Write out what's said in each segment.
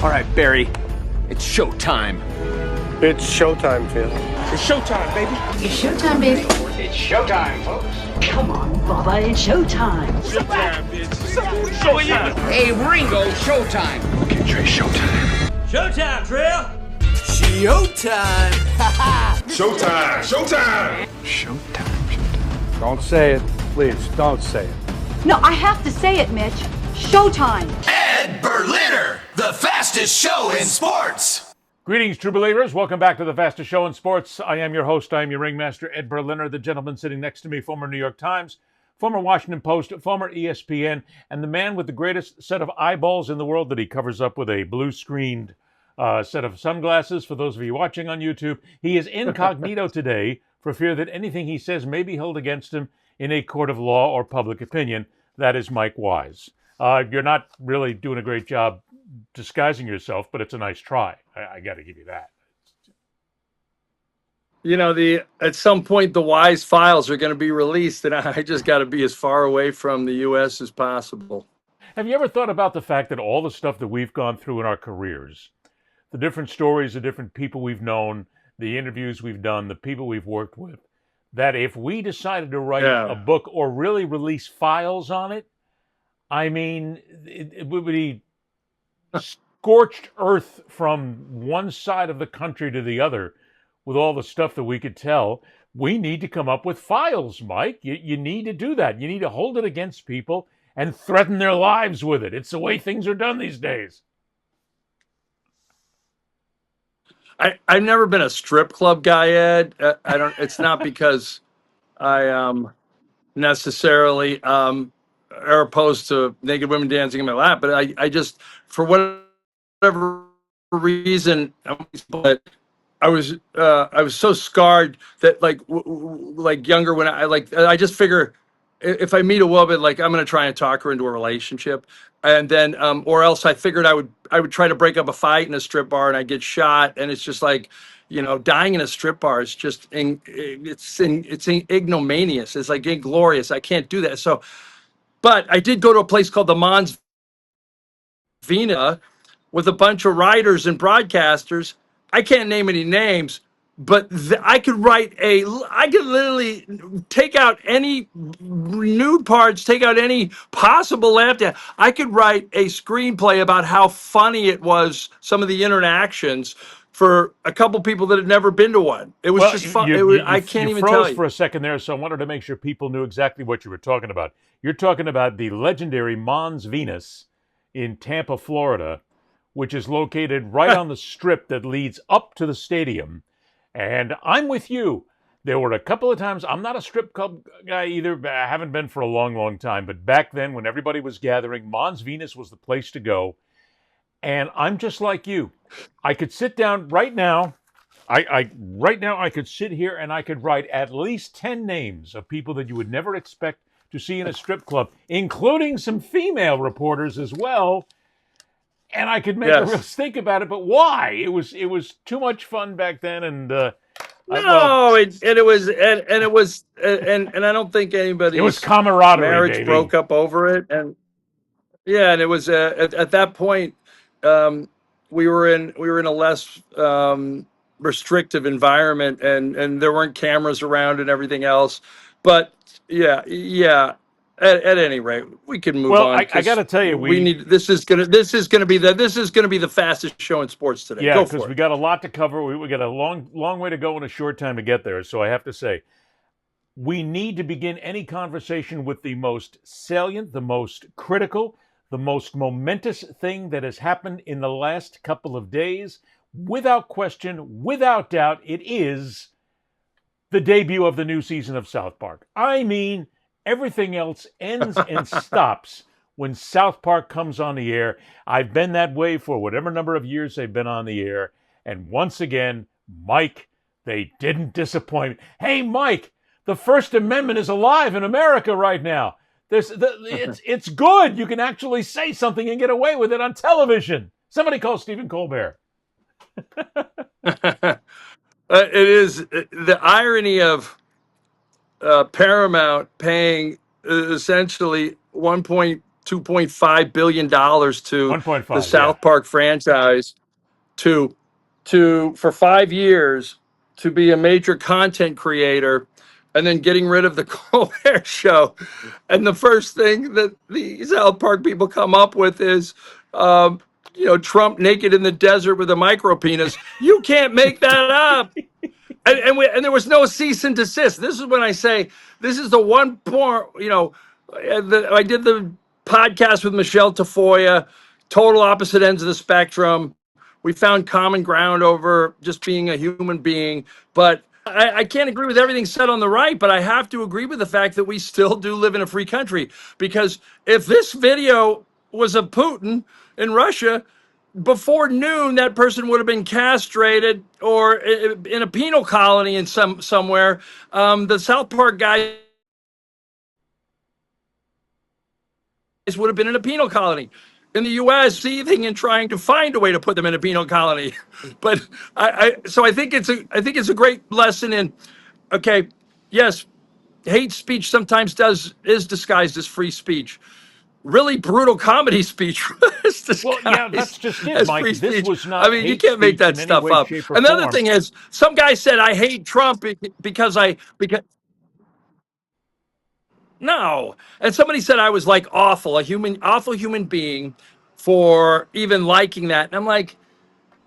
All right, Barry, it's showtime. It's showtime, Phil. It's showtime, baby. It's showtime, baby. It's showtime, folks. Come on, Bubba, it's showtime. Showtime, bitch. Showtime. Hey, Ringo, showtime. Okay, Trey, showtime. Showtime, Trail. Showtime. Showtime. Showtime. Showtime. Don't say it. Please, don't say it. No, I have to say it, Mitch. Showtime. Ed Berliner, the fastest show in sports. Greetings, true believers. Welcome back to the fastest show in sports. I am your host. I am your ringmaster, Ed Berliner. The gentleman sitting next to me, former New York Times, former Washington Post, former ESPN, and the man with the greatest set of eyeballs in the world that he covers up with a blue-screened set of sunglasses. For those of you watching on YouTube, he is incognito today for fear that anything he says may be held against him in a court of law or public opinion. That is Mike Wise. You're not really doing a great job disguising yourself, but it's a nice try. I got to give you that. You know, at some point the Wise files are going to be released, and I just got to be as far away from the U.S. as possible. Have you ever thought about the fact that all the stuff that we've gone through in our careers, the different stories, the different people we've known, the interviews we've done, the people we've worked with, that if we decided to write a book or really release files on it, I mean, it would be scorched earth from one side of the country to the other with all the stuff that we could tell. We need to come up with files, Mike. You need to do that. You need to hold it against people and threaten their lives with it. It's the way things are done these days. I've never been a strip club guy, Ed. It's not because I necessarily are opposed to naked women dancing in my lap, but I just, for whatever reason, but I was so scarred that like younger when I just figure if I meet a woman, like I'm going to try and talk her into a relationship, and then or else I figured I would try to break up a fight in a strip bar and I get shot, and it's just like, you know, dying in a strip bar is just it's ignominious. It's like inglorious. I can't do that. So, but I did go to a place called the Mons Vina with a bunch of writers and broadcasters. I can't name any names, but I could literally take out any nude parts, take out any possible lap dance. I could write a screenplay about how funny it was, some of the interactions, for a couple people that had never been to one. It was just fun. I can't even tell you. You froze for a second there, so I wanted to make sure people knew exactly what you were talking about. You're talking about the legendary Mons Venus in Tampa, Florida, which is located right on the strip that leads up to the stadium. And I'm with you. There were a couple of times, I'm not a strip club guy either, but I haven't been for a long, long time. But back then, when everybody was gathering, Mons Venus was the place to go. And I'm just like you. I could sit down right now. Right now, I could sit here and I could write at least 10 names of people that you would never expect to see in a strip club, including some female reporters as well. And I could make a real stink about it, but why? It was too much fun back then, and I don't think anybody's it was camaraderie. Marriage baby. Broke up over it, and it was at that point we were in a less restrictive environment, and there weren't cameras around and everything else. But At any rate, we can move on. I got to tell you, we need. This is gonna be the fastest show in sports today. Yeah, because we got a lot to cover. We got a long way to go and a short time to get there. So I have to say, we need to begin any conversation with the most salient, the most critical, the most momentous thing that has happened in the last couple of days. Without question, without doubt, it is the debut of the new season of South Park. I mean, everything else ends and stops when South Park comes on the air. I've been that way for whatever number of years they've been on the air. And once again, Mike, they didn't disappoint. Hey, Mike, the First Amendment is alive in America right now. It's good. You can actually say something and get away with it on television. Somebody call Stephen Colbert. It is the irony of Paramount paying essentially $1.2 $2.5 billion to 1.5, the South Park franchise to for 5 years to be a major content creator, and then getting rid of the Colbert Show. And the first thing that the South Park people come up with is, Trump naked in the desert with a micro penis. You can't make that up. And there was no cease and desist. This is when I say this is the one point. I did the podcast with Michelle Tafoya, total opposite ends of the spectrum. We found common ground over just being a human being. But I can't agree with everything said on the right, but I have to agree with the fact that we still do live in a free country. Because if this video was of Putin in Russia, before noon, that person would have been castrated or in a penal colony in somewhere. The South Park guys would have been in a penal colony. In the U.S., seething and trying to find a way to put them in a penal colony. But so I think it's a great lesson in, okay, yes, hate speech sometimes is disguised as free speech. Really brutal comedy speech is disguised. Well, yeah, that's just it, Mike. Free This speech. was not. I mean, you can't make that stuff up. Another thing is, some guy said I hate Trump because no, and somebody said I was like awful human being for even liking that, and I'm like,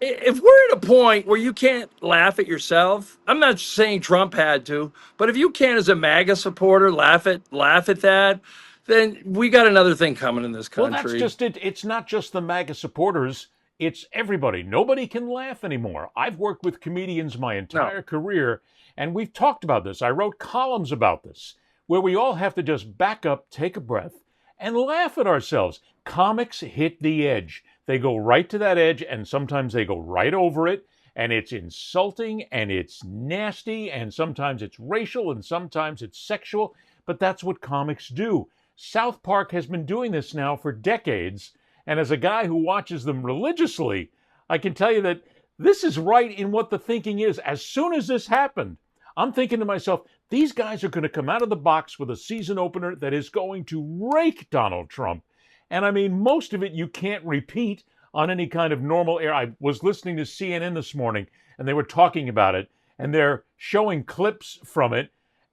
if we're at a point where you can't laugh at yourself, I'm not saying Trump had to, but if you can't, as a MAGA supporter, laugh at that, then we got another thing coming in this country. Well, that's just it. It's not just the MAGA supporters. It's everybody. Nobody can laugh anymore. I've worked with comedians my entire career, and we've talked about this. I wrote columns about this, where we all have to just back up, take a breath, and laugh at ourselves. Comics hit the edge. They go right to that edge, and sometimes they go right over it, and it's insulting, and it's nasty, and sometimes it's racial, and sometimes it's sexual, but that's what comics do. South Park has been doing this now for decades, and as a guy who watches them religiously, I can tell you that this is right in what the thinking is. As soon as this happened, I'm thinking to myself, these guys are going to come out of the box with a season opener that is going to rake Donald Trump. And I mean, most of it you can't repeat on any kind of normal air. I was listening to CNN this morning, and they were talking about it, and they're showing clips from it.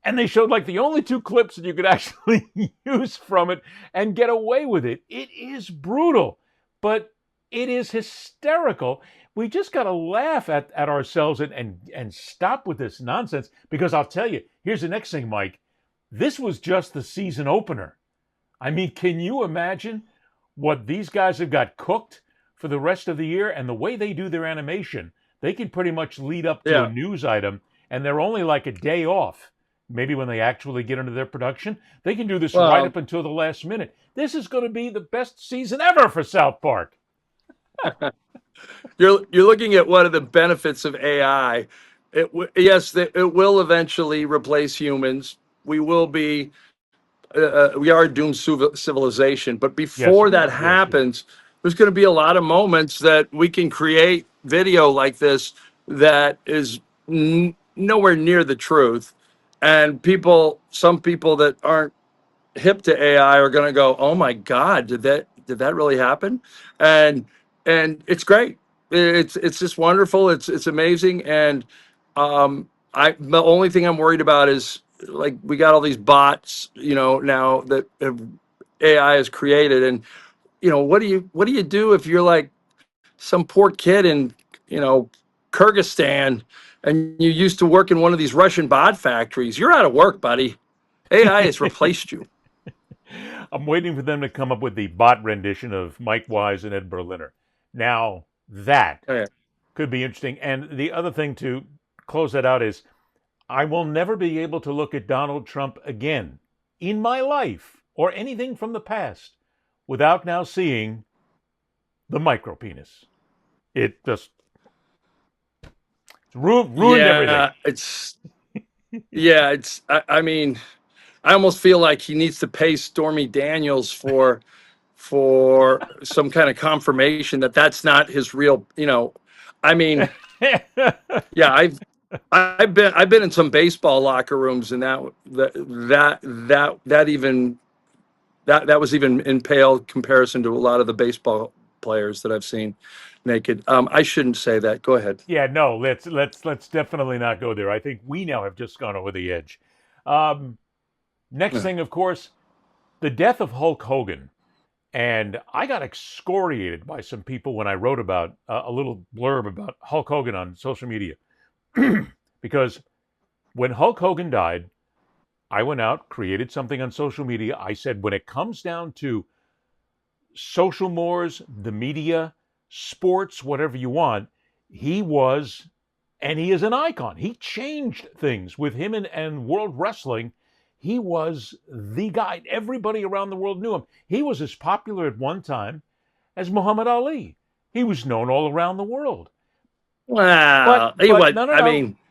And they showed like the only 2 clips that you could actually use from it and get away with it. It is brutal, but it is hysterical. We just got to laugh at ourselves and stop with this nonsense, because I'll tell you, here's the next thing, Mike. This was just the season opener. I mean, can you imagine what these guys have got cooked for the rest of the year? And the way they do their animation, they can pretty much lead up to a news item, and they're only like a day off. Maybe when they actually get into their production, they can do this right up until the last minute. This is going to be the best season ever for South Park. You're looking at one of the benefits of AI. It will eventually replace humans. We will be, we are doomed civilization. But before that happens, there's going to be a lot of moments that we can create video like this that is nowhere near the truth. And some people that aren't hip to AI are going to go, "Oh my God, did that really happen?" And it's great. It's just wonderful. It's amazing. And the only thing I'm worried about is, like, we got all these bots, now that AI has created, and what do you do if you're like some poor kid in Kyrgyzstan, and you used to work in one of these Russian bot factories? You're out of work, buddy. AI has replaced you. I'm waiting for them to come up with the bot rendition of Mike Wise and Ed Berliner. Now, that could be interesting. And the other thing to close that out is, I will never be able to look at Donald Trump again in my life or anything from the past without now seeing the micro penis. It just ruined everything. I mean, I almost feel like he needs to pay Stormy Daniels for some kind of confirmation that that's not his real. I mean, yeah, I've been in some baseball locker rooms, and that even That was even in pale comparison to a lot of the baseball players that I've seen naked. I shouldn't say that. Go ahead. Yeah, no, let's definitely not go there. I think we now have just gone over the edge. Next thing, of course, the death of Hulk Hogan. And I got excoriated by some people when I wrote about a little blurb about Hulk Hogan on social media. Because when Hulk Hogan died, I went out, created something on social media. I said, when it comes down to social mores, the media, sports, whatever you want, he was, and he is an icon. He changed things with him and World Wrestling. He was the guy. Everybody around the world knew him. He was as popular at one time as Muhammad Ali. He was known all around the world. Wow.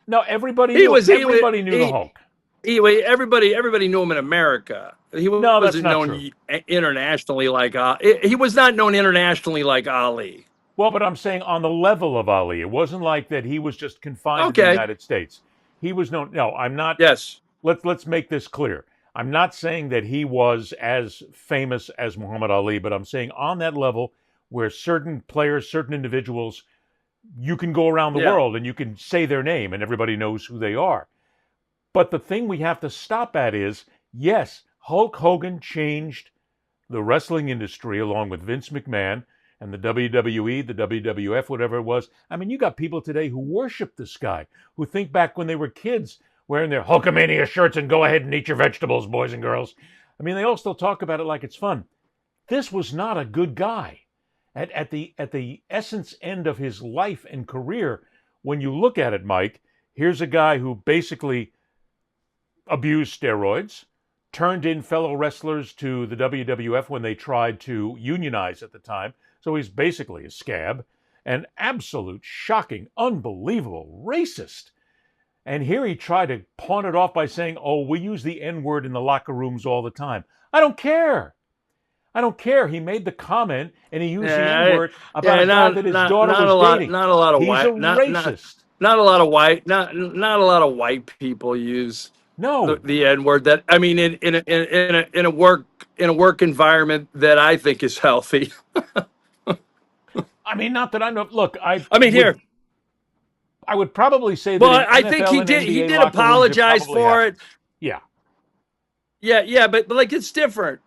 No, everybody knew the Hulk. Everybody knew him in America. He wasn't known internationally like he was not known internationally like Ali. Well, but I'm saying on the level of Ali. It wasn't like that he was just confined to the United States. He was known. No, I'm not. Yes. Let's make this clear. I'm not saying that he was as famous as Muhammad Ali, but I'm saying on that level where certain players, certain individuals, you can go around the world and you can say their name and everybody knows who they are. But the thing we have to stop at is, yes, Hulk Hogan changed the wrestling industry along with Vince McMahon and the WWE, the WWF, whatever it was. I mean, you got people today who worship this guy, who think back when they were kids wearing their Hulkamania shirts and go ahead and eat your vegetables, boys and girls. I mean, they all still talk about it like it's fun. This was not a good guy. At the essence end of his life and career, when you look at it, Mike, here's a guy who basically abused steroids, turned in fellow wrestlers to the WWF when they tried to unionize at the time. So he's basically a scab, an absolute shocking, unbelievable racist. And here he tried to pawn it off by saying, oh, we use the N-word in the locker rooms all the time. I don't care. I don't care. He made the comment and he used the N-word about a guy that his daughter was dating. Not a lot of He's white. a racist. Not a lot of white. Not a lot of white people use the N-word. That I mean, in a work environment that I think is healthy. I mean, not that I know. Look, I would probably say that. Well, I think he did. He did apologize for it. Yeah. Yeah, but like it's different.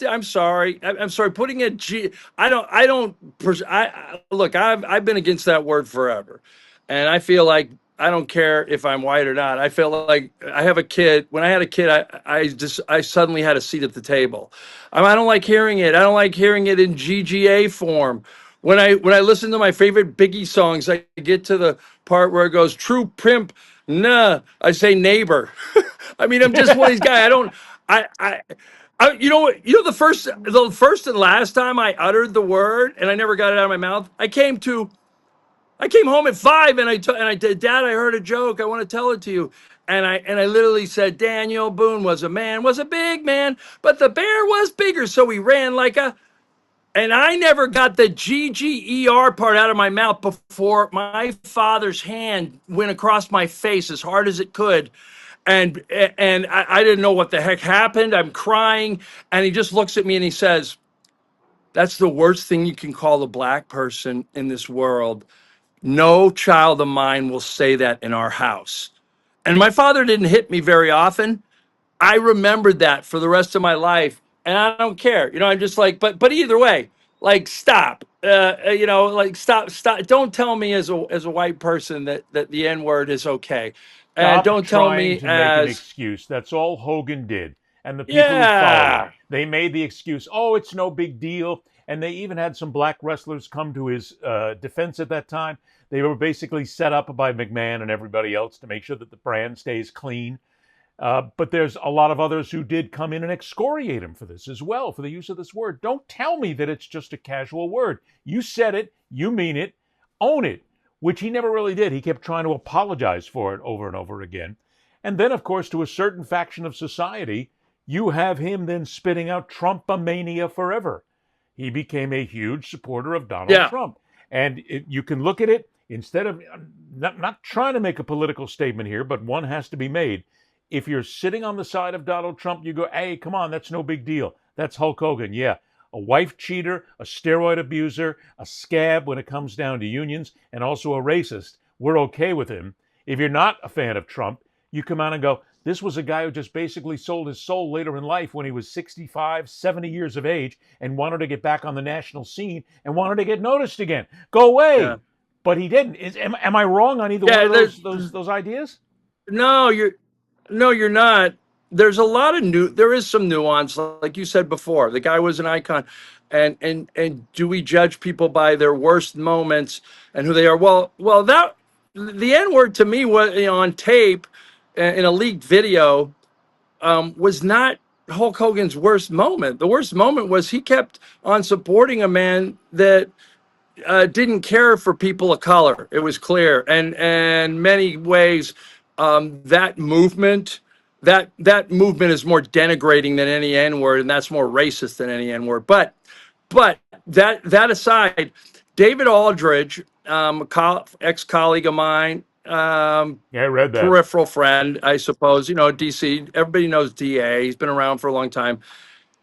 I'm sorry. I'm sorry. Putting a G. Look. I've been against that word forever, and I feel like I don't care if I'm white or not. I feel like I have a kid. When I had a kid, I suddenly had a seat at the table. I don't like hearing it. I don't like hearing it in GGA form. When I listen to my favorite Biggie songs, I get to the part where it goes, true pimp, nah, I say neighbor. I mean, I'm just one of these guys. The first and last time I uttered the word and I never got it out of my mouth, I came home at 5 and I said, Dad, I heard a joke. I want to tell it to you. And I literally said, Daniel Boone was a big man, but the bear was bigger. So he ran and I never got the GGER part out of my mouth before my father's hand went across my face as hard as it could. And I didn't know what the heck happened. I'm crying. And he just looks at me and he says, that's the worst thing you can call a black person in this world. No child of mine will say that in our house. And my father didn't hit me very often. I remembered that for the rest of my life. And I don't care. I'm just like, but either way, like, stop. Stop. Don't tell me as a white person that the N-word is okay. And don't tell me to make an excuse. That's all Hogan did. And the people who followed him, they made the excuse, oh, it's no big deal. And they even had some black wrestlers come to his defense at that time. They were basically set up by McMahon and everybody else to make sure that the brand stays clean. But there's a lot of others who did come in and excoriate him for this as well, for the use of this word. Don't tell me that it's just a casual word. You said it, you mean it, own it, which he never really did. He kept trying to apologize for it over and over again. And then, of course, to a certain faction of society, you have him then spitting out Trumpamania forever. He became a huge supporter of Donald Trump. And you can look at it, instead of, not trying to make a political statement here, but one has to be made. If you're sitting on the side of Donald Trump, you go, hey, come on, that's no big deal. That's Hulk Hogan, yeah. A wife cheater, a steroid abuser, a scab when it comes down to unions, and also a racist. We're okay with him. If you're not a fan of Trump, you come out and go, this was a guy who just basically sold his soul later in life when he was 65, 70 years of age and wanted to get back on the national scene and wanted to get noticed again. Go away. Yeah. But he didn't. Am I wrong on either one of those ideas? No, you're not. There is some nuance, like you said before. The guy was an icon, and do we judge people by their worst moments and who they are? Well, that the N-word to me was, on tape in a leaked video, was not Hulk Hogan's worst moment. The worst moment was he kept on supporting a man that didn't care for people of color. It was clear, and in many ways, that movement is more denigrating than any N-word, and that's more racist than any N-word. But that aside, David Aldridge, ex-colleague of mine, I read that. Peripheral friend, I suppose. DC. Everybody knows DA. He's been around for a long time.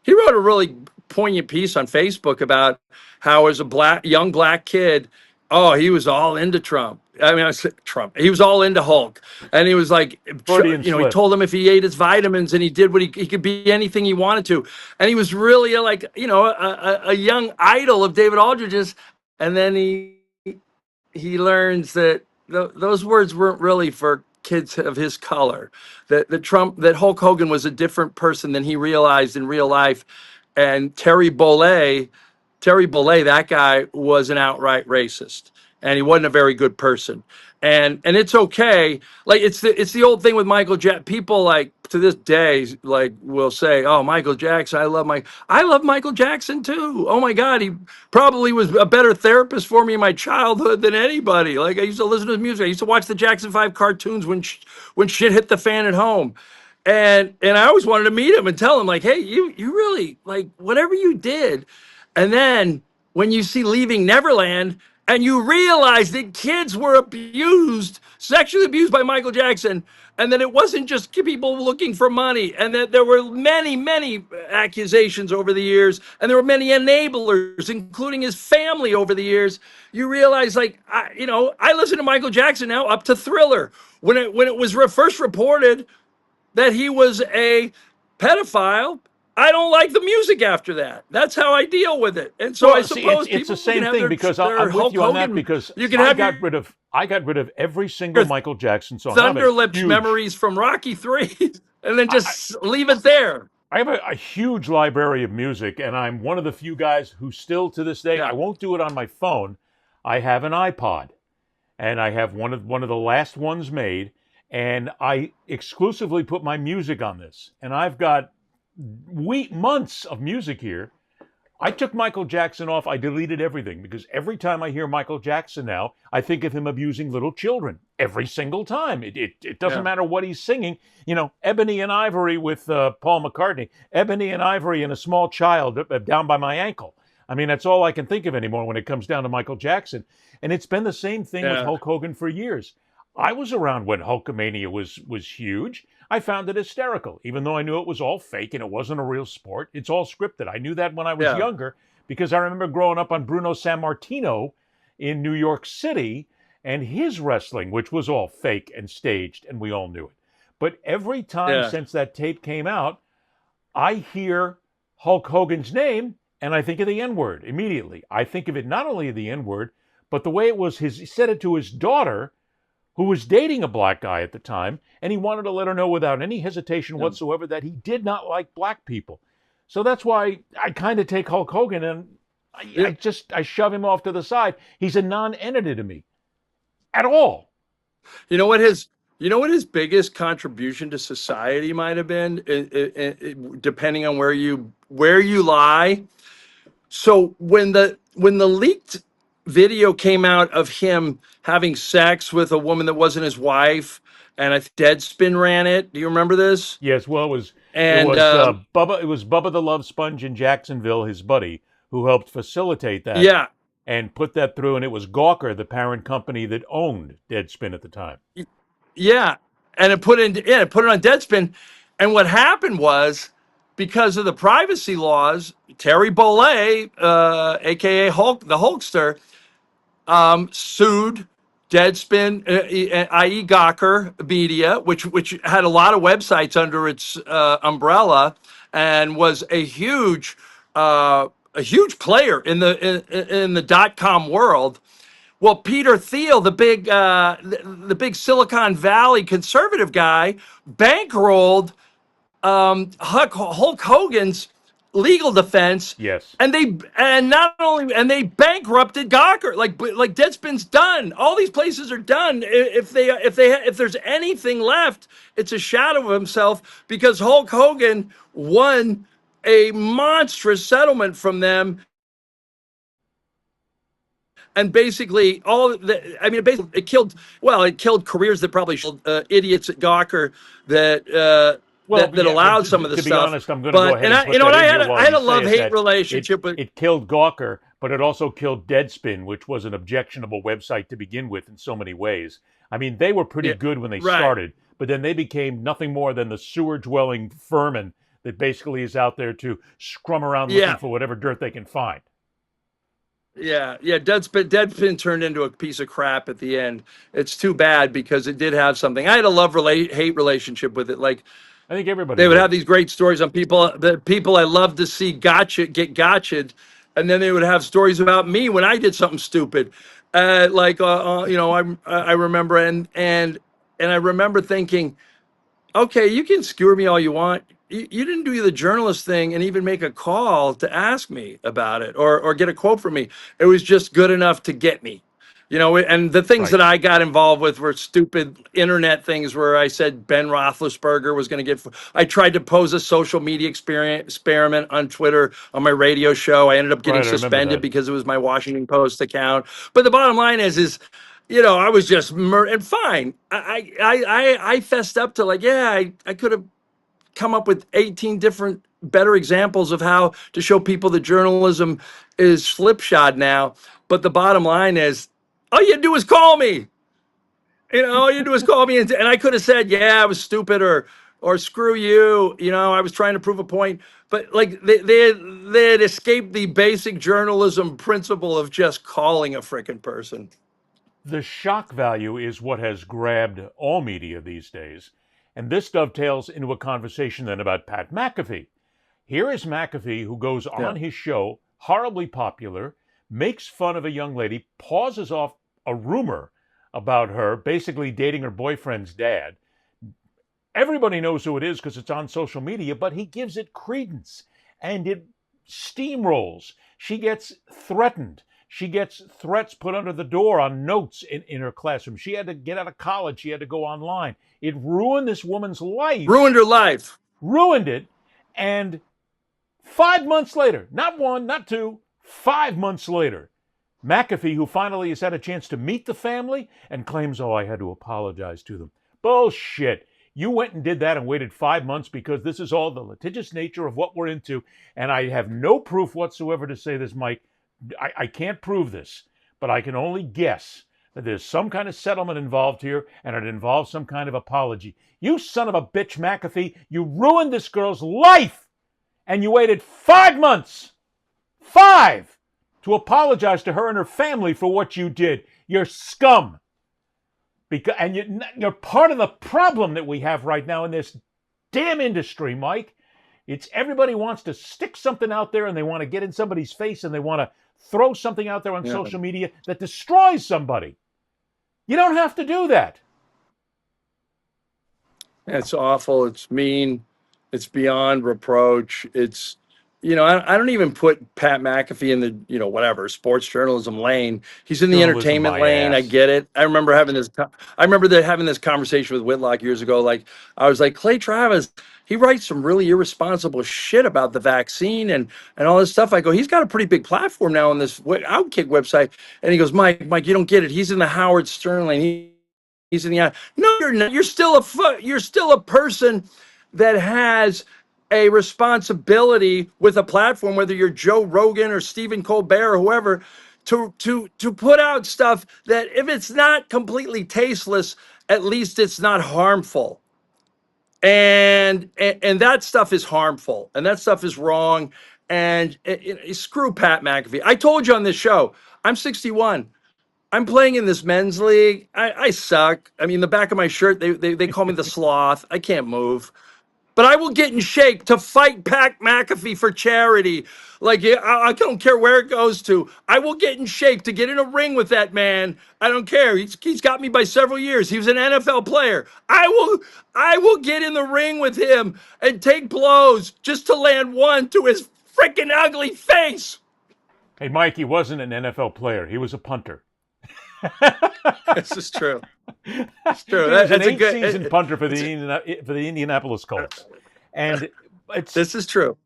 He wrote a really poignant piece on Facebook about how, as a young black kid, he was all into Trump. I said Trump. He was all into Hulk, and he was like, he told him if he ate his vitamins and he did what he could be anything he wanted to, and he was really a young idol of David Aldridge's, and then he learns that those words weren't really for kids of his color. That Hulk Hogan was a different person than he realized in real life, and Terry Bollea, that guy was an outright racist, and he wasn't a very good person. And it's okay. Like it's the old thing with Michael Jackson. People like to this day will say, "Oh, Michael Jackson, I love Michael Jackson too. Oh my God, he probably was a better therapist for me in my childhood than anybody. Like I used to listen to his music. I used to watch the Jackson 5 cartoons when shit hit the fan at home." And I always wanted to meet him and tell him, like, hey, you really, like, whatever you did. And then when you see Leaving Neverland and you realize that kids were sexually abused by Michael Jackson, and that it wasn't just people looking for money, and that there were many, many accusations over the years, and there were many enablers, including his family over the years, you realize, like, I listen to Michael Jackson now up to Thriller. When it was first reported that he was a pedophile, I don't like the music after that. That's how I deal with it. And so I suppose it's the same thing, because I'm with you on that, because I got rid of every single Michael Jackson song. Thunderlips memories from Rocky III, and then just leave it there. I have a huge library of music, and I'm one of the few guys who still to this day, I won't do it on my phone. I have an iPod, and I have one of the last ones made, and I exclusively put my music on this. And I've got months of music here. I took Michael Jackson off. I deleted everything, because every time I hear Michael Jackson now, I think of him abusing little children every single time. It doesn't matter what he's singing. Ebony and Ivory with Paul McCartney, Ebony and Ivory and a small child down by my ankle. That's all I can think of anymore when it comes down to Michael Jackson. And it's been the same thing with Hulk Hogan for years. I was around when Hulkamania was huge. I found it hysterical, even though I knew it was all fake and it wasn't a real sport. It's all scripted. I knew that when I was younger, because I remember growing up on Bruno Sammartino in New York City and his wrestling, which was all fake and staged, and we all knew it. But every time since that tape came out, I hear Hulk Hogan's name and I think of the N-word immediately. I think of it not only the N-word, but the way it was he said it to his daughter, who was dating a black guy at the time, and he wanted to let her know without any hesitation whatsoever that he did not like black people. So that's why I kind of take Hulk Hogan and I shove him off to the side. He's a non-entity to me at all. You know what his biggest contribution to society might have been, depending on where you lie. So when the leaked video came out of him having sex with a woman that wasn't his wife, and Deadspin ran it. Do you remember this? Yes. Well, it was Bubba. It was Bubba the Love Sponge in Jacksonville, his buddy, who helped facilitate that. Yeah. And put that through, and it was Gawker, the parent company that owned Deadspin at the time. Yeah, and it put it on Deadspin, and what happened was because of the privacy laws, Terry Bollea, aka Hulk, the Hulkster, sued Deadspin, i.e. Gawker Media, which had a lot of websites under its umbrella, and was a huge player in the .com world. Well, Peter Thiel, the big Silicon Valley conservative guy, bankrolled Hulk Hogan's legal defense. Yes. And they bankrupted Gawker. Like Deadspin's done. All these places are done. If there's anything left, it's a shadow of himself, because Hulk Hogan won a monstrous settlement from them. And basically, it killed careers that probably idiots at Gawker that allowed some of the stuff. To be honest, I'm going to go ahead and put I had a love-hate relationship with it. Killed Gawker, but it also killed Deadspin, which was an objectionable website to begin with in so many ways. I mean, they were pretty good when they started, but then they became nothing more than the sewer-dwelling vermin that basically is out there to scrum around looking for whatever dirt they can find. Yeah. Deadspin turned into a piece of crap at the end. It's too bad, because it did have something. I had a love-hate relationship with it. Like, I think everybody. They would have these great stories on people I love to see get gotcha'd, and then they would have stories about me when I did something stupid. I remember and I remember thinking, okay, you can skewer me all you want. You didn't do the journalist thing and even make a call to ask me about it or get a quote from me. It was just good enough to get me. And the things that I got involved with were stupid internet things where I said Ben Roethlisberger was going to get. I tried to pose a social media experiment on Twitter on my radio show. I ended up getting suspended because it was my Washington Post account. But the bottom line is I was just and fine. I fessed up to I could have come up with 18 different better examples of how to show people that journalism is slipshod now. But the bottom line is, all you do is call me. All you do is call me, and I could have said, "Yeah, I was stupid," or "Screw you." I was trying to prove a point, but they had escaped the basic journalism principle of just calling a frickin' person. The shock value is what has grabbed all media these days, and this dovetails into a conversation then about Pat McAfee. Here is McAfee, who goes on his show, horribly popular, makes fun of a young lady, pauses off a rumor about her basically dating her boyfriend's dad. Everybody knows who it is because it's on social media, but he gives it credence and it steamrolls. She gets threatened. She gets threats put under the door on notes in her classroom. She had to get out of college. She had to go online. It ruined this woman's life. Ruined her life. Ruined it. And 5 months later, not 1, not 2, 5 months later, McAfee, who finally has had a chance to meet the family and claims, I had to apologize to them. Bullshit. You went and did that and waited 5 months because this is all the litigious nature of what we're into. And I have no proof whatsoever to say this, Mike. I can't prove this, but I can only guess that there's some kind of settlement involved here and it involves some kind of apology. You son of a bitch, McAfee, you ruined this girl's life and you waited 5 months. 5! To apologize to her and her family for what you did. You're scum. And you're part of the problem that we have right now in this damn industry, Mike. It's everybody wants to stick something out there and they want to get in somebody's face and they want to throw something out there on social media that destroys somebody. You don't have to do that. It's awful. It's mean. It's beyond reproach. It's, I don't even put Pat McAfee in the, whatever, sports journalism lane. He's in the entertainment lane. I get it. I remember having this conversation with Whitlock years ago. Like, I was like, Clay Travis, he writes some really irresponsible shit about the vaccine and all this stuff. I go, he's got a pretty big platform now on this Outkick website. And he goes, Mike, you don't get it. He's in the Howard Stern lane. He's in the, no, you're not. You're still a person that has a responsibility with a platform, whether you're Joe Rogan or Stephen Colbert or whoever, to put out stuff that, if it's not completely tasteless, at least it's not harmful. And that stuff is harmful, and that stuff is wrong. And screw Pat McAfee. I told you on this show, I'm 61. I'm playing in this men's league. I suck. I mean, the back of my shirt, they call me the sloth. I can't move. But I will get in shape to fight Pat McAfee for charity. Like, I don't care where it goes to. I will get in shape to get in a ring with that man. I don't care. He's got me by several years. He was an NFL player. I will get in the ring with him and take blows just to land one to his freaking ugly face. Hey, Mike, he wasn't an NFL player. He was a punter. This is true. It's true. He was an That's a good eight-season punter for the Indianapolis Colts. And this is true.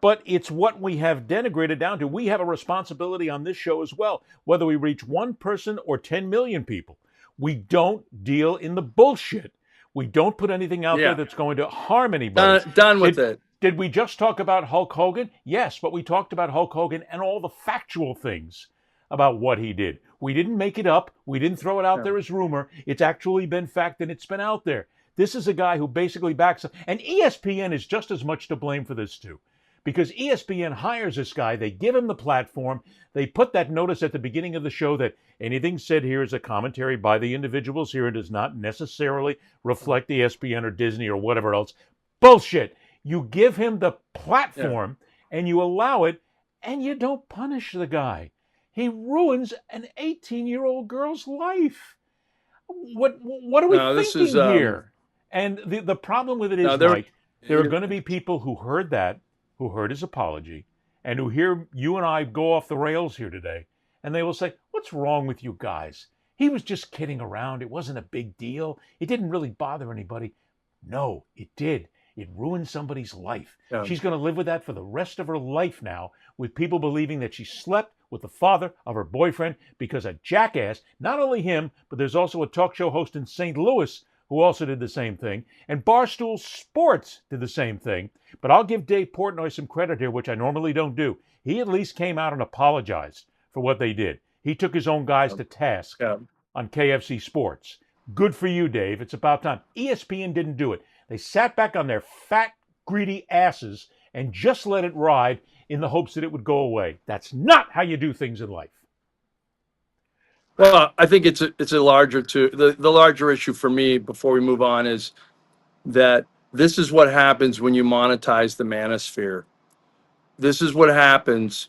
But it's what we have denigrated down to. We have a responsibility on this show as well, whether we reach one person or 10 million people. We don't deal in the bullshit. We don't put anything out there that's going to harm anybody. Done with it. Did we just talk about Hulk Hogan? Yes, but we talked about Hulk Hogan and all the factual things about what he did. We didn't make it up. We didn't throw it out there as rumor. It's actually been fact, and it's been out there. This is a guy who basically backs up. And ESPN is just as much to blame for this, too. Because ESPN hires this guy. They give him the platform. They put that notice at the beginning of the show that anything said here is a commentary by the individuals here. It does not necessarily reflect ESPN or Disney or whatever else. Bullshit. You give him the platform and you allow it, and you don't punish the guy. He ruins an 18-year-old girl's life. What are we thinking here? And the problem with it is, Mike, there are going to be people who heard that, who heard his apology, and who hear you and I go off the rails here today, and they will say, what's wrong with you guys? He was just kidding around. It wasn't a big deal. It didn't really bother anybody. No, it did. It ruined somebody's life. Yeah. She's going to live with that for the rest of her life now, with people believing that she slept with the father of her boyfriend because a jackass, not only him, but there's also a talk show host in St. Louis who also did the same thing, and Barstool Sports did the same thing. But I'll give Dave Portnoy some credit here, which I normally don't do. He at least came out and apologized for what they did. He took his own guys to task on KFC Sports. Good for you, Dave. It's about time. ESPN didn't do it. They sat back on their fat, greedy asses and just let it ride in the hopes that it would go away. That's not how you do things in life. Well, I think it's a larger the larger issue for me before we move on is that this is what happens when you monetize the manosphere. This is what happens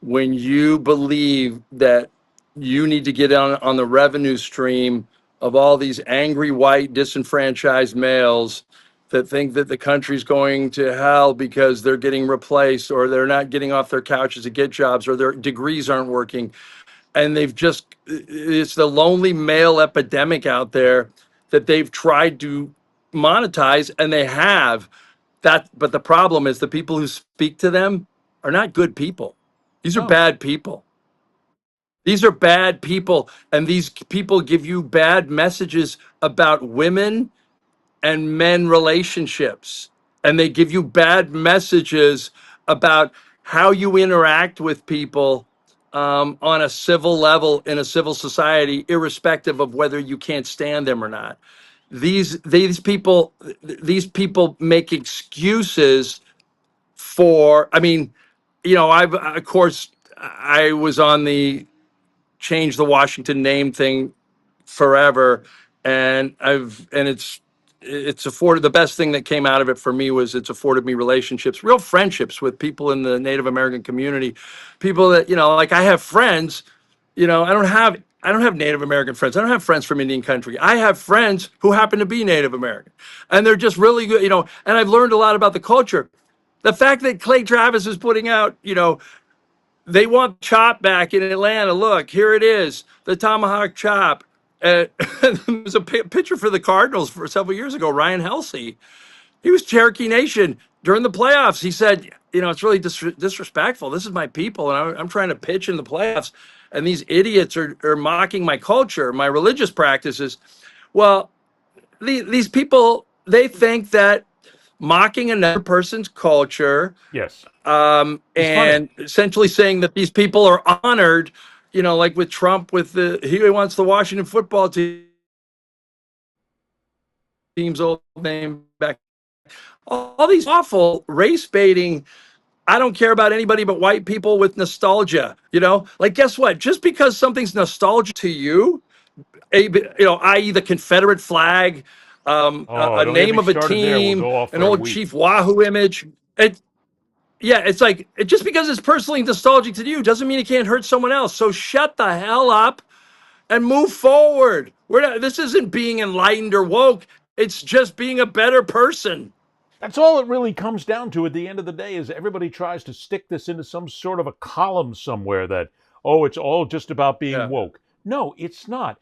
when you believe that you need to get on the revenue stream of all these angry white disenfranchised males that think that the country's going to hell because they're getting replaced or they're not getting off their couches to get jobs or their degrees aren't working. And it's the lonely male epidemic out there that they've tried to monetize, and they have that. But the problem is the people who speak to them are not good people. These are bad people. These are bad people. And these people give you bad messages about women and men relationships. And they give you bad messages about how you interact with people on a civil level in a civil society, irrespective of whether you can't stand them or not. These people make excuses for. I mean, I was on the change the Washington name thing forever, and it's afforded, the best thing that came out of it for me was it's afforded me relationships, real friendships with people in the Native American community, people that, like I have friends, I don't have Native American friends. I don't have friends from Indian country. I have friends who happen to be Native American, and they're just really good, and I've learned a lot about the culture. The fact that Clay Travis is putting out, they want chop back in Atlanta. Look, here it is, the tomahawk chop. There was a pitcher for the Cardinals for several years ago, Ryan Helsey. He was Cherokee Nation during the playoffs. He said, it's really disrespectful. This is my people, and I'm trying to pitch in the playoffs, and these idiots are mocking my culture, my religious practices. Well, these people, they think that mocking another person's culture, and essentially saying that these people are honored, like with Trump, he wants the Washington football team's old name back all these awful race baiting. I don't care about anybody but white people with nostalgia. Like, guess what? Just because something's nostalgic to you, i.e. the Confederate flag, Oh, a don't get name me of a started there. We'll team, go off an for a old week. Chief Wahoo image. It's like, just because it's personally nostalgic to you doesn't mean it can't hurt someone else. So shut the hell up and move forward. This isn't being enlightened or woke. It's just being a better person. That's all it really comes down to at the end of the day is everybody tries to stick this into some sort of a column somewhere that, oh, it's all just about being woke. No, it's not.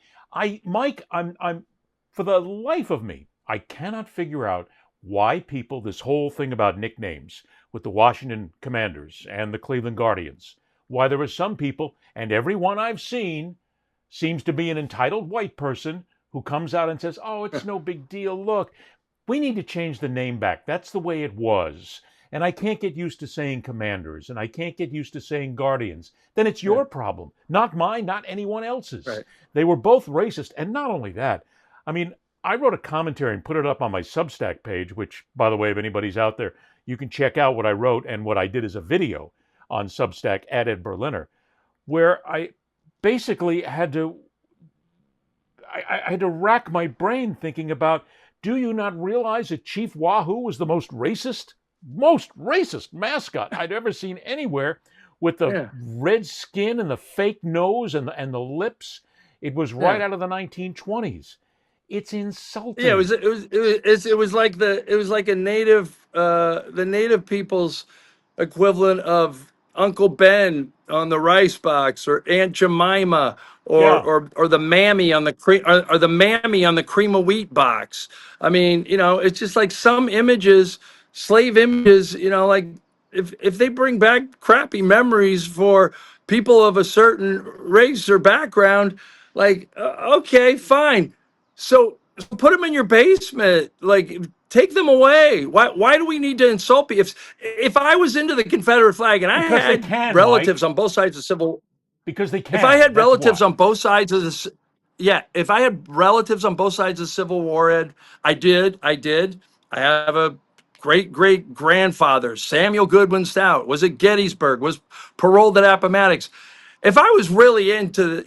Mike, I'm for the life of me, I cannot figure out why people, this whole thing about nicknames with the Washington Commanders and the Cleveland Guardians, why there are some people, and every one I've seen seems to be an entitled white person who comes out and says, oh, it's no big deal. Look, we need to change the name back. That's the way it was. And I can't get used to saying Commanders, and I can't get used to saying Guardians. Then it's your problem, not mine, not anyone else's. Right. They were both racist. And not only that, I mean, I wrote a commentary and put it up on my Substack page, which, by the way, if anybody's out there, you can check out what I wrote and what I did as a video on Substack at Ed Berliner, where I basically had to rack my brain thinking about, do you not realize that Chief Wahoo was the most racist mascot I'd ever seen anywhere, with the red skin and the fake nose and the lips? It was right out of the 1920s. It's insulting. Yeah, it was like a native, the native people's equivalent of Uncle Ben on the rice box, or Aunt Jemima, or the mammy on the cream of wheat box. I mean, it's just like some images, slave images. Like, if they bring back crappy memories for people of a certain race or background, like, okay, fine. So put them in your basement. Like, take them away. Why do we need to insult people? If I was into the Confederate flag and I had relatives on both sides of civil, because they can. If I had relatives on both sides of this, if I had relatives on both sides of the Civil War, Ed, I did. I have a great grandfather, Samuel Goodwin Stout, was at Gettysburg, was paroled at Appomattox. If I was really into,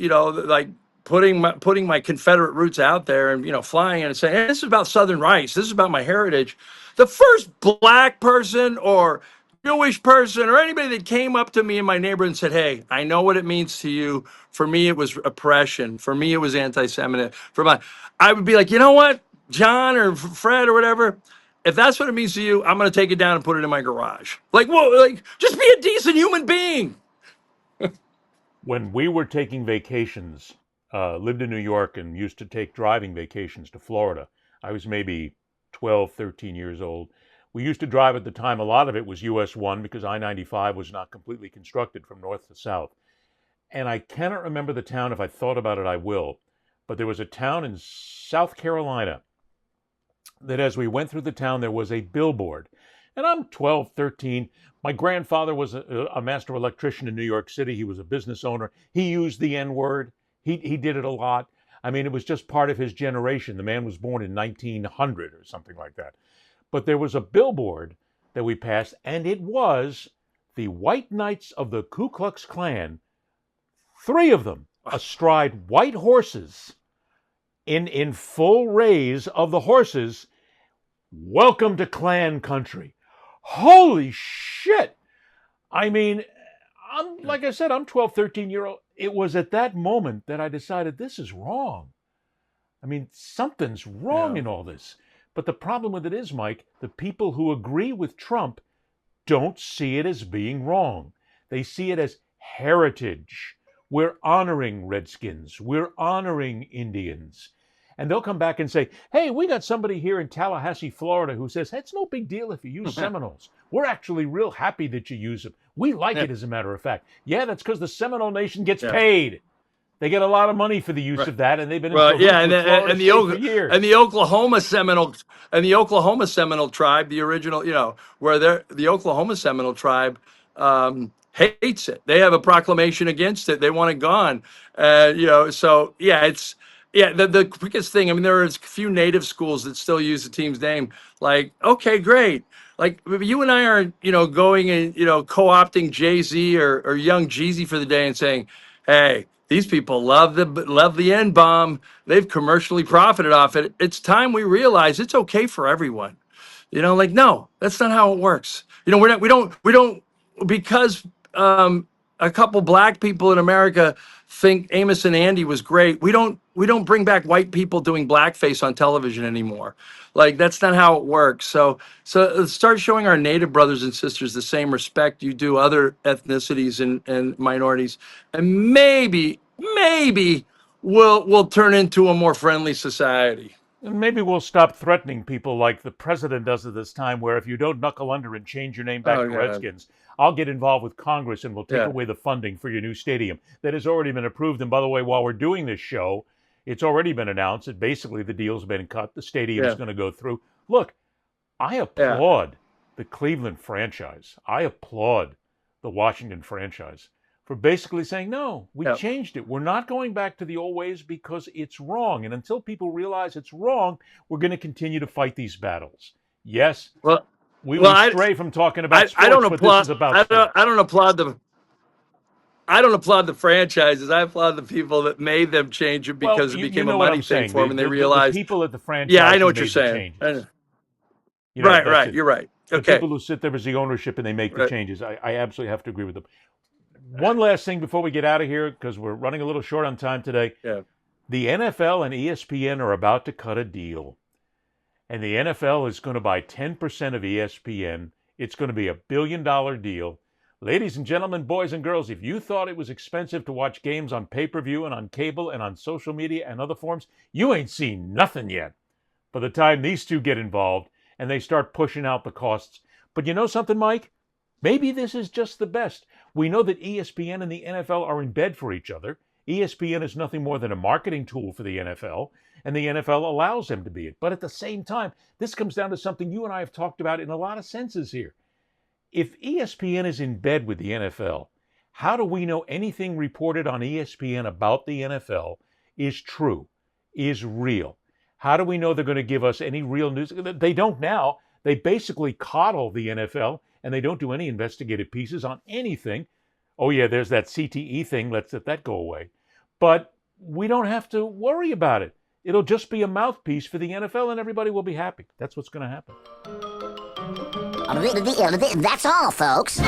like, putting my Confederate roots out there and, flying in and saying, hey, this is about Southern rights, this is about my heritage, the first black person or Jewish person or anybody that came up to me in my neighborhood and said, hey, I know what it means to you. For me, it was oppression. For me, it was anti-Semitic. I would be like, you know what, John or Fred or whatever, if that's what it means to you, I'm going to take it down and put it in my garage. Like, whoa, like, just be a decent human being. When we were taking vacations, lived in New York and used to take driving vacations to Florida, I was maybe 12, 13 years old. We used to drive at the time, a lot of it was US 1 because I-95 was not completely constructed from north to south. And I cannot remember the town. If I thought about it, I will. But there was a town in South Carolina that as we went through the town, there was a billboard. And I'm 12, 13. My grandfather was a master electrician in New York City. He was a business owner. He used the N-word. He did it a lot. I mean, it was just part of his generation. The man was born in 1900 or something like that. But there was a billboard that we passed, and it was the White Knights of the Ku Klux Klan, 3 of them astride white horses in full raise of the horses. Welcome to Klan country. Holy shit. I mean, like I said, I'm 12, 13-year-old. It was at that moment that I decided this is wrong. I mean, something's wrong in all this. But the problem with it is, Mike, the people who agree with Trump don't see it as being wrong. They see it as heritage. We're honoring Redskins. We're honoring Indians. And they'll come back and say, hey, we got somebody here in Tallahassee, Florida, who says, hey, it's no big deal if you use Seminoles. We're actually real happy that you use them. We like it, as a matter of fact. Yeah, that's because the Seminole Nation gets paid. They get a lot of money for the use of that, and they've been in for years. And the Oklahoma Seminole tribe, the original, where the Oklahoma Seminole tribe hates it. They have a proclamation against it. They want it gone. So yeah, Yeah, the quickest thing. I mean, there are a few native schools that still use the team's name. Like, okay, great. Like you and I aren't, going and co-opting Jay Z or Young Jeezy for the day and saying, "Hey, these people love the N bomb. They've commercially profited off it. It's time we realize it's okay for everyone." Like, no, that's not how it works. We don't because a couple black people in America think Amos and Andy was great. We don't bring back white people doing blackface on television anymore. Like, that's not how it works. So start showing our native brothers and sisters the same respect you do other ethnicities and minorities, and maybe we'll turn into a more friendly society. And maybe we'll stop threatening people like the president does at this time, where if you don't knuckle under and change your name back Oh, to God. Redskins, I'll get involved with Congress and we'll take Yeah. away the funding for your new stadium that has already been approved. And by the way, while we're doing this show, it's already been announced that basically the deal's been cut. The stadium is Yeah. going to go through. Look, I applaud the Cleveland franchise. I applaud the Washington franchise for basically saying, no, we Yeah. changed it. We're not going back to the old ways because it's wrong. And until people realize it's wrong, we're going to continue to fight these battles. Yes, Well, we well, stray from talking about sports, I don't but applaud. this is about I sports. don't applaud the. I don't applaud the franchises. I applaud the people that made them change it because it became know a what money I'm thing saying. for them, and they The realized. people at the franchise. Yeah, I know who what you're made the saying. changes. Right, that's right. it. You're right. The Okay. people who sit there as the ownership and they make the Right. changes. I absolutely have to agree with them. One last thing before we get out of here, because we're running a little short on time today. Yeah. The NFL and ESPN are about to cut a deal. And the NFL is going to buy 10% of ESPN. It's going to be $1 billion deal. Ladies and gentlemen, boys and girls, if you thought it was expensive to watch games on pay-per-view and on cable and on social media and other forms, you ain't seen nothing yet. By the time these two get involved and they start pushing out the costs. But you know something, Mike? Maybe this is just the best. We know that ESPN and the NFL are in bed for each other. ESPN is nothing more than a marketing tool for the NFL, and the NFL allows them to be it. But at the same time, this comes down to something you and I have talked about in a lot of senses here. If ESPN is in bed with the NFL, how do we know anything reported on ESPN about the NFL is true, is real? How do we know they're going to give us any real news? They don't now. They basically coddle the NFL, and they don't do any investigative pieces on anything. Oh, yeah, there's that CTE thing. Let's let that go away. But we don't have to worry about it. It'll just be a mouthpiece for the NFL, and everybody will be happy. That's what's going to happen. That's all, folks.